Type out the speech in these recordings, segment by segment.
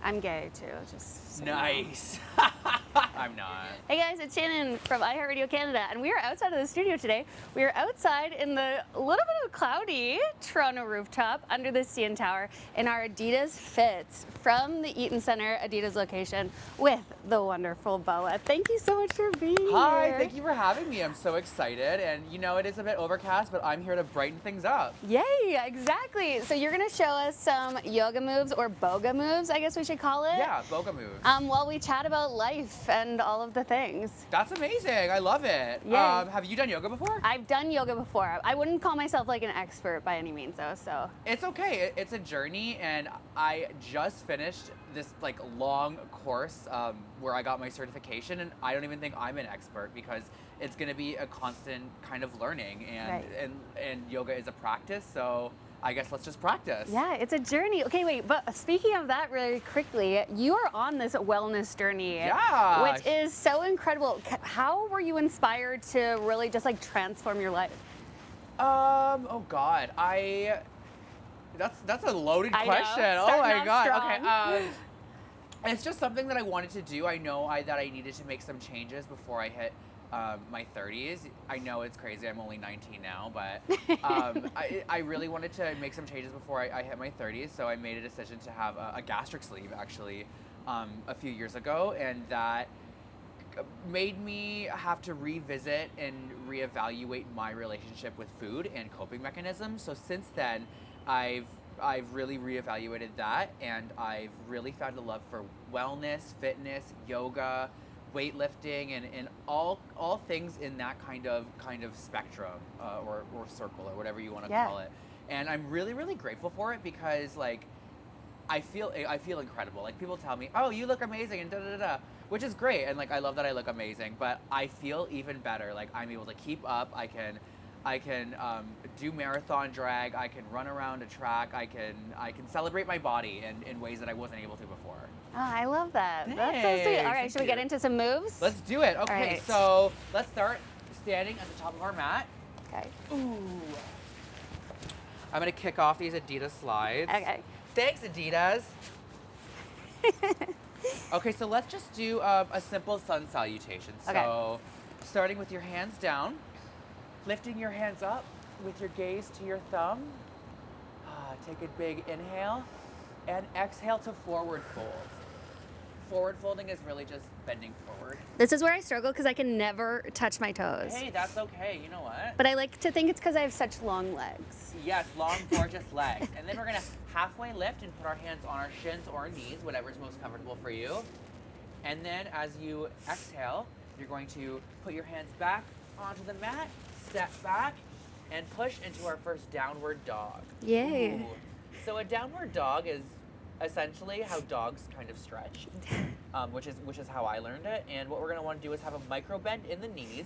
I'm gay too, just so Nice. I'm not. Hey guys, it's Shannon from iHeartRadio Canada, and we are outside of the studio today. We are outside in the little bit of cloudy Toronto rooftop under the CN Tower in our Adidas fits from the Eaton Centre Adidas location with the wonderful BOA. Thank you so much for being Hi, here. thank you for having me. I'm so excited, and you know it is a bit overcast, but I'm here to brighten things up. Yay, exactly. So you're going to show us some yoga moves, or BOGA moves, I guess we should call it. Yeah, BOGA moves. While we chat about life and all of the things. That's amazing. I love it. Yay. Have you done yoga before? I've done yoga before. I wouldn't call myself like an expert by any means, though. So It's okay. It's a journey, and I just finished this like long course where I got my certification, and I don't even think I'm an expert because it's going to be a constant kind of learning, and Right. and yoga is a practice. So I guess let's just practice. yeah, it's a journey. Okay, wait, but speaking of that really quickly, you are on this wellness journey. Yeah. Which is so incredible. How were you inspired to really just like transform your life? Oh God, that's a loaded I know. question. Oh Starting my off God. strong. Okay. It's just something that I wanted to do. I know that I needed to make some changes before I hit my 30s. I know it's crazy. I'm only 19 now, but I really wanted to make some changes before I hit my 30s. So I made a decision to have a gastric sleeve actually a few years ago, and that made me have to revisit and reevaluate my relationship with food and coping mechanisms. So since then, I've really reevaluated that, and I've really found a love for wellness, fitness, yoga, weightlifting, and all things in that kind of spectrum or circle or whatever you want to Yeah. call it. And I'm really, really grateful for it because like I feel incredible. Like people tell me, "Oh, you look amazing," and da da da da, which is great. And like I love that I look amazing, but I feel even better. Like I'm able to keep up. I can do marathon drag. I can run around a track. I can celebrate my body in ways that I wasn't able to before. Oh, I love that. That's so sweet. All right, Thanks, should we get into some moves? Let's do it. Okay, right. so let's start standing at the top of our mat. Okay. Ooh. I'm gonna kick off these Adidas slides. Okay. Thanks, Adidas. Okay, so let's just do a simple sun salutation. Okay. So, starting with your hands down, lifting your hands up with your gaze to your thumb. Take a big inhale, and exhale to forward fold. Forward folding is really just bending forward. This is where I struggle because I can never touch my toes. Hey, that's okay. You know what? But I like to think it's because I have such long legs. Yes, long, gorgeous legs. And then we're gonna halfway lift and put our hands on our shins or our knees, whatever's most comfortable for you. And then as you exhale, you're going to put your hands back onto the mat, step back, and push into our first downward dog. Yay. Ooh. So a downward dog is essentially how dogs kind of stretch, which is how I learned it. And what we're gonna want to do is have a micro bend in the knees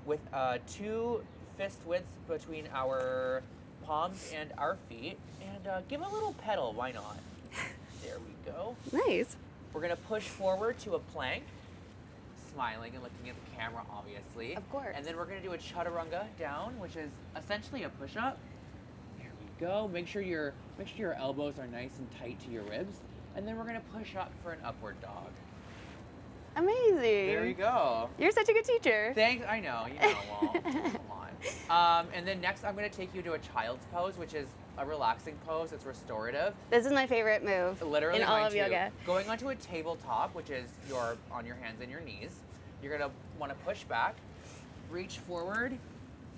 with 2 fist widths between our palms and our feet, and give a little pedal. Why not? There we go. Nice. We're gonna push forward to a plank, smiling and looking at the camera, obviously. Of course. And then we're gonna do a Chaturanga down, which is essentially a push-up. There we go. Make sure your elbows are nice and tight to your ribs. And then we're gonna push up for an upward dog. Amazing. There you go. You're such a good teacher. Thanks. I know. You know. Well, come on. And then next, I'm gonna take you to a child's pose, which is a relaxing pose. It's restorative. This is my favorite move Literally in all mine of too. yoga. Going onto a tabletop, which is on your hands and your knees. You're gonna want to push back, reach forward,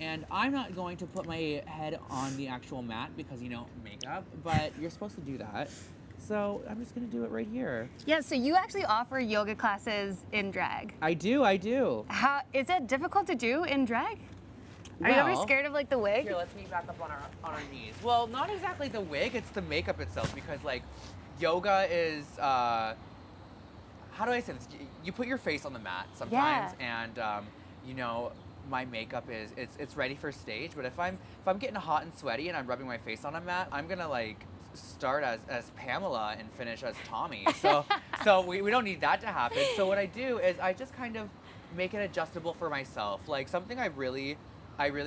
and I'm not going to put my head on the actual mat because makeup, but you're supposed to do that. So I'm just gonna do it right here. Yeah, so you actually offer yoga classes in drag. I do. How is it difficult to do in drag? Are you ever Well, scared of like the wig? Here, let's meet back up on our knees. Well, not exactly the wig, it's the makeup itself, because like yoga is how do I say this? You put your face on the mat sometimes, and my makeup is it's ready for stage. But if I'm getting hot and sweaty and I'm rubbing my face on a mat, I'm gonna like start as Pamela and finish as Tommy. So we don't need that to happen. So what I do is I just kind of make it adjustable for myself. Like something I really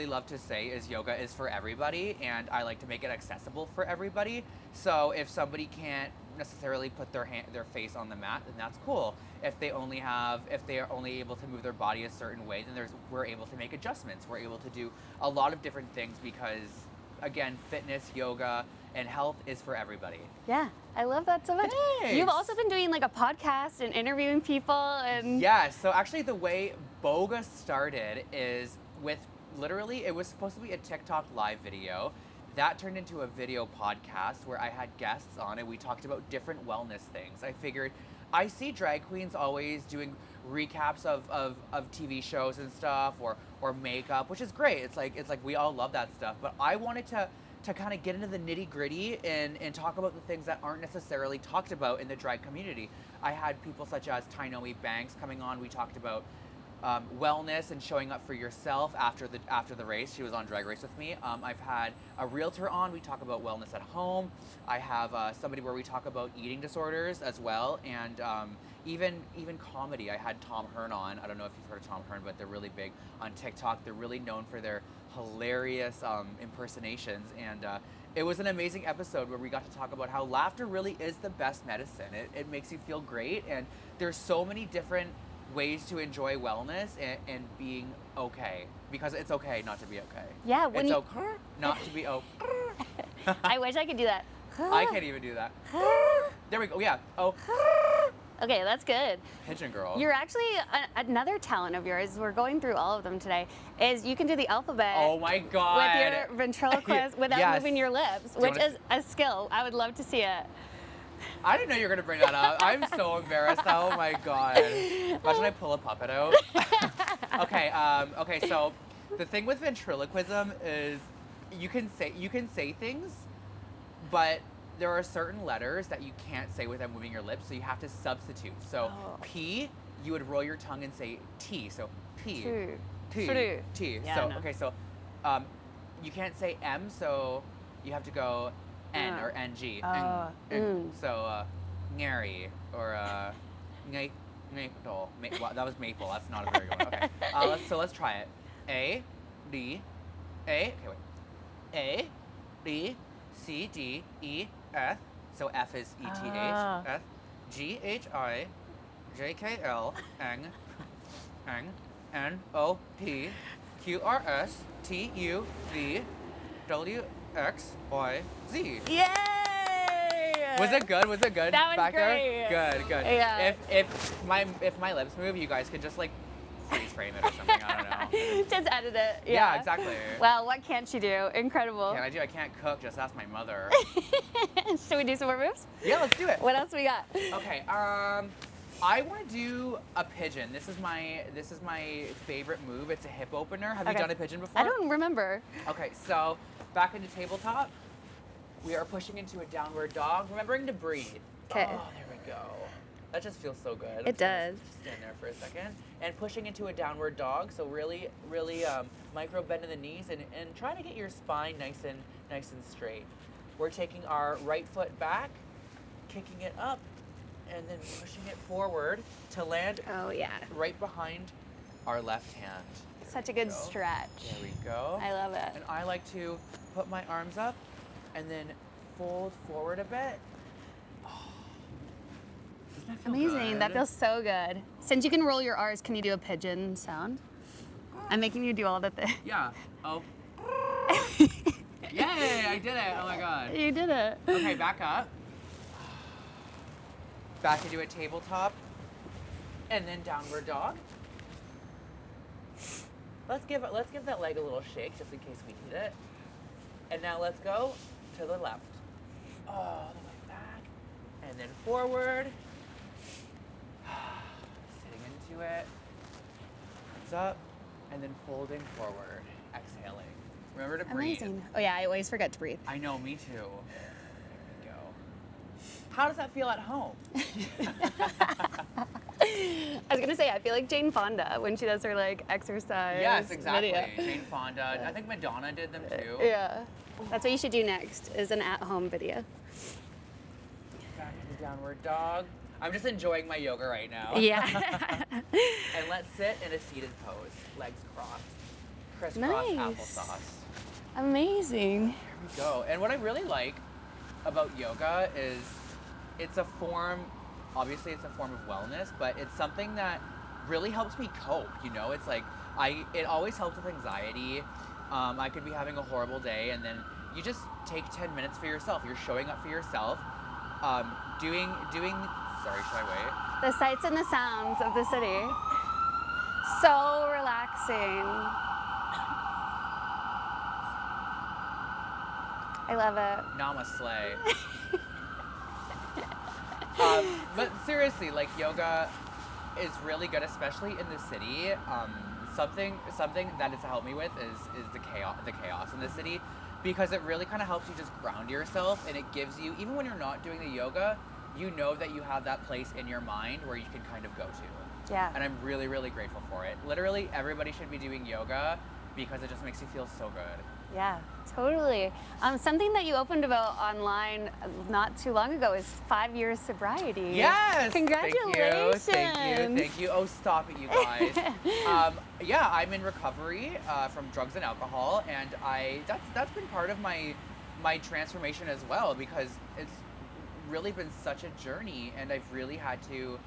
love to say is yoga is for everybody, and I like to make it accessible for everybody. So if somebody can't necessarily put their face on the mat, then that's cool. If they are only able to move their body a certain way, then we're able to make adjustments. We're able to do a lot of different things because, again, fitness, yoga, and health is for everybody. Yeah, I love that so much. Thanks. You've also been doing like a podcast and interviewing people and... Yeah, so actually the way BOGA started is with literally, it was supposed to be a TikTok live video. That turned into a video podcast where I had guests on and we talked about different wellness things. I figured, I see drag queens always doing recaps of TV shows and stuff or makeup, which is great. It's like we all love that stuff. But I wanted to kind of get into the nitty gritty and talk about the things that aren't necessarily talked about in the drag community. I had people such as Tainomi Banks coming on. We talked about wellness and showing up for yourself after the race. She was on Drag Race with me. I've had a realtor on. We talk about wellness at home. I have somebody where we talk about eating disorders as well, and even comedy. I had Tom Hearn on. I don't know if you've heard of Tom Hearn, but they're really big on TikTok. They're really known for their hilarious impersonations, and it was an amazing episode where we got to talk about how laughter really is the best medicine. It makes you feel great, and there's so many different ways to enjoy wellness and being okay, because it's okay not to be okay. Yeah, it's okay not to be okay. I wish I could do that. I can't even do that. There we go. Yeah. Oh. Okay, that's good. Pigeon girl. You're actually another talent of yours. We're going through all of them today. Is you can do the alphabet. Oh my god. With your ventriloquist without moving your lips, which is a skill. I would love to see it. I didn't know you were gonna bring that up. I'm so embarrassed. Oh my god. Imagine I pull a puppet out. Okay. So the thing with ventriloquism is you can say things, but there are certain letters that you can't say without moving your lips, so you have to substitute. So P, you would roll your tongue and say T. So P, T. Yeah, so okay, so you can't say M, so you have to go N or NG. So Ngary or maple. Wow, that was maple. That's not a very good one. Okay. Let's try it. A, D, A. Okay, wait. A, B, C, D, E, F. So F is E, T, H. F, G, H, I, J, K, L, N, O, P, Q, R, S, T, U, V, W, X, Y, Z. Yay! Was it good? Was it good? That was back great. There? Good. Yeah. If my lips move, you guys could just like freeze frame it or something. I don't know. Just edit it. Yeah, exactly. Well, what can't she do? Incredible. Can I do? I can't cook. Just ask my mother. Should we do some more moves? Yeah, let's do it. What else we got? Okay. I want to do a pigeon. This is my favorite move. It's a hip opener. Have you done a pigeon before? I don't remember. Okay, so back into tabletop. We are pushing into a downward dog, remembering to breathe. Okay. Oh, there we go. That just feels so good. It does. Just stand there for a second. And pushing into a downward dog, so really micro bend in the knees and try to get your spine nice and straight. We're taking our right foot back, kicking it up, and then pushing it forward to land right behind our left hand. Such a good stretch. There we go. I love it. And I like to put my arms up and then fold forward a bit. Oh, doesn't that feel Amazing. good? That feels so good. Since you can roll your R's, can you do a pigeon sound? I'm making you do all the things. Yeah. Oh. Yay, I did it. Oh my god. You did it. Okay, back up. Back into a tabletop. And then downward dog. Let's give that leg a little shake just in case we need it. And now let's go to the left. All the way back. And then forward. Sitting into it. Hands up. And then folding forward. Exhaling. Remember to breathe. Amazing. Oh yeah, I always forget to breathe. I know, me too. There we go. How does that feel at home? I was gonna say, I feel like Jane Fonda when she does her like exercise Yes, exactly. video. Jane Fonda. I think Madonna did them too. Yeah. That's what you should do next, is an at-home video. Back into downward dog. I'm just enjoying my yoga right now. Yeah. And let's sit in a seated pose. Legs crossed. Crisscross Nice. applesauce. Amazing. There we go. And what I really like about yoga is it's a form, obviously it's a form of wellness, but it's something that really helps me cope, you know? It's like, it always helps with anxiety. I could be having a horrible day, and then you just take 10 minutes for yourself. You're showing up for yourself, doing, sorry, should I wait? The sights and the sounds of the city. So relaxing. I love it. Namaste. But seriously, like, yoga is really good, especially in the city. Something that it's helped me with is the chaos in the city, because it really kind of helps you just ground yourself, and it gives you, even when you're not doing the yoga, you know that you have that place in your mind where you can kind of go to. Yeah. And I'm really, really grateful for it. Literally, everybody should be doing yoga because it just makes you feel so good. Yeah, totally. Something that you opened about online not too long ago is 5 years sobriety. Yes! Congratulations! Thank you. Oh, stop it, you guys. Yeah, I'm in recovery from drugs and alcohol, and that's been part of my transformation as well, because it's really been such a journey, and I've really had to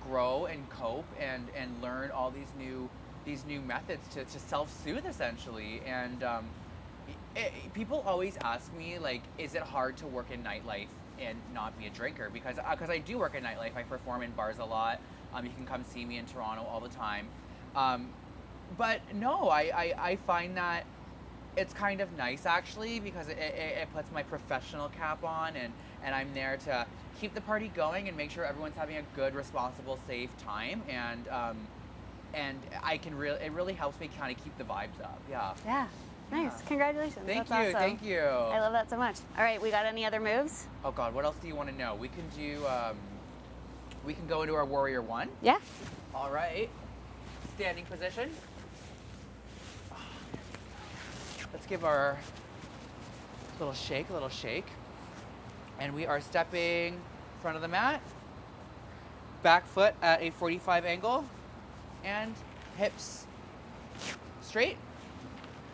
grow and cope and learn all these new methods to self-soothe, essentially. And people always ask me, like, is it hard to work in nightlife and not be a drinker? Because I do work in nightlife. I perform in bars a lot. You can come see me in Toronto all the time. But no, I find that it's kind of nice, actually, because it puts my professional cap on, and I'm there to keep the party going and make sure everyone's having a good, responsible, safe time. And it really helps me kind of keep the vibes up. Yeah. Yeah. Nice. Yeah. Congratulations. Thank That's you. awesome. Thank you. I love that so much. All right, we got any other moves? Oh God, what else do you want to know? We can do. We can go into our Warrior One. Yeah. All right. Standing position. Let's give our little shake. And we are stepping front of the mat, back foot at a 45 angle, and hips straight,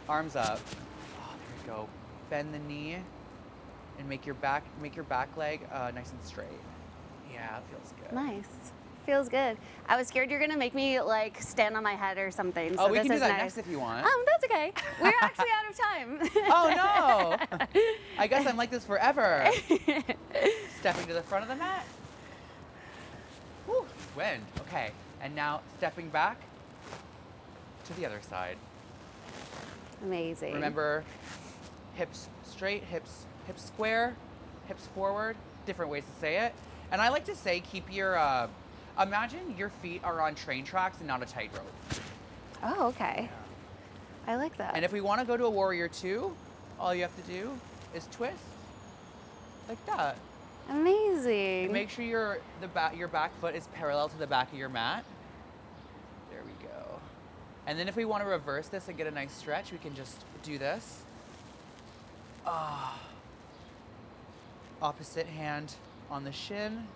arms up. Oh, there you go. Bend the knee and make your back leg nice and straight. Yeah, it feels good. Nice. Feels good. I was scared you're gonna make me like stand on my head or something. So Oh, we this can do is that nice. next if you want. That's okay. We're actually out of time. Oh no! I guess I'm like this forever. Stepping to the front of the mat. Woo, wind. Okay, and now stepping back to the other side. Amazing. Remember, hips straight, hips square, hips forward. Different ways to say it. And I like to say, keep your, imagine your feet are on train tracks and not a tightrope. Oh, okay. I like that. And if we want to go to a Warrior Two, all you have to do is twist like that. Amazing. And make sure your back foot is parallel to the back of your mat. There we go. And then if we want to reverse this and get a nice stretch, we can just do this. Opposite hand on the shin.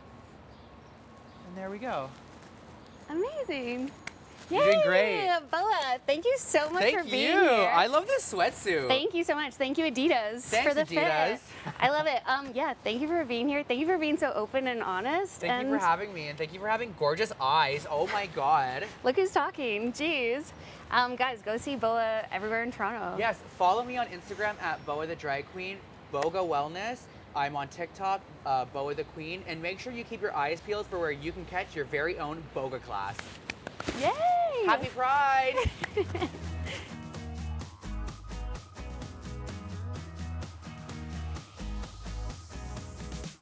And there we go. Amazing. You're doing great. BOA, thank you so much for being Thank you. here. I love this sweatsuit. Thank you so much. Thank you, Adidas, Thanks, for the Adidas. fit. I love it. Yeah, thank you for being here. Thank you for being so open and honest. Thank you for having me, and thank you for having gorgeous eyes. Oh my God. Look who's talking. Jeez. Guys, go see BOA everywhere in Toronto. Yes, follow me on Instagram at BOA the Drag Queen, BOGA Wellness. I'm on TikTok, BOA the Queen, and make sure you keep your eyes peeled for where you can catch your very own BOGA class. Yay! Happy Pride!